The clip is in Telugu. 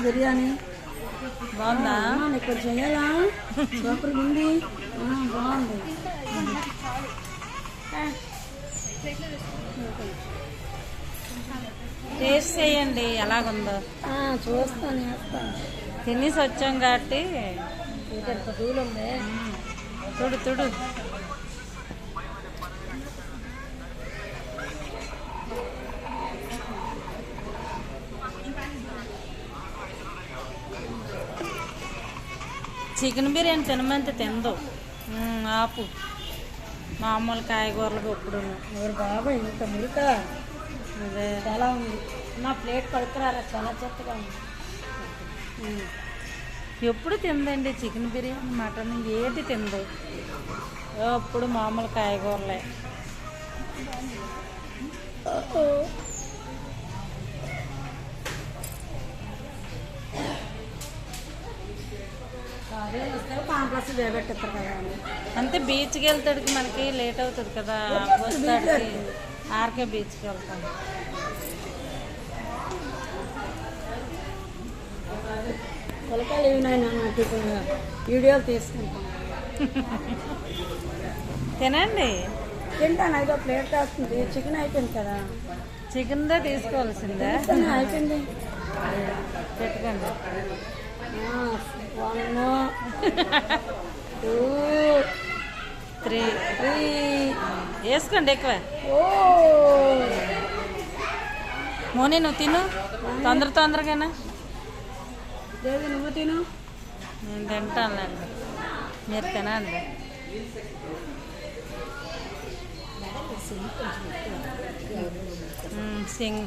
బిర్యానీ బాగుందా? ఇక్కడ చెయ్యాలా? సూపర్ ఉంది, బాగుంది. టేస్ట్ చేయండి ఎలాగుందో. చూస్తాను, వేస్తాను. తినేసి వచ్చాం కాబట్టి ఇక్కడ దూలు ఉంది. తుడు తుడు. చికెన్ బిర్యానీ తినమంటే తిందు. ఆపు. మామూలు కాయగూరలు ఇప్పుడు బాబా ఇంత మురిక అదే చాలా ఉంది. నా ప్లేట్ పడుకురారా, చాలా చెత్తగా ఉంది. ఎప్పుడు తిందండి చికెన్ బిర్యానీ, మటన్ ఏది తిందు. ఎప్పుడు మామూలు కాయగూరలే. పెట్టేస్తారు కదా. అంతే బీచ్కి వెళ్తాడికి మనకి లేట్ అవుతుంది కదా, వస్తాడికి ఆర్కే బీచ్కి వెళ్తాం. పొలకాయలు ఏమైనా నాకు వీడియోలు తీసుకుంటాం. తినండి. తింటాను, 5వ ప్లేట్ వస్తుంది. చికెన్ అయిపోయింది కదా. చికెన్దే తీసుకోవాల్సిందే. అయిపోయింది, పెట్టుకోండి. 1 2 3 వేసుకోండి ఎక్కువ. మోని నువ్వు తిను, తొందరగానా. లేదు, నువ్వు తిను. నేను తింటానులేండి, మీరు తినండి. సింగ్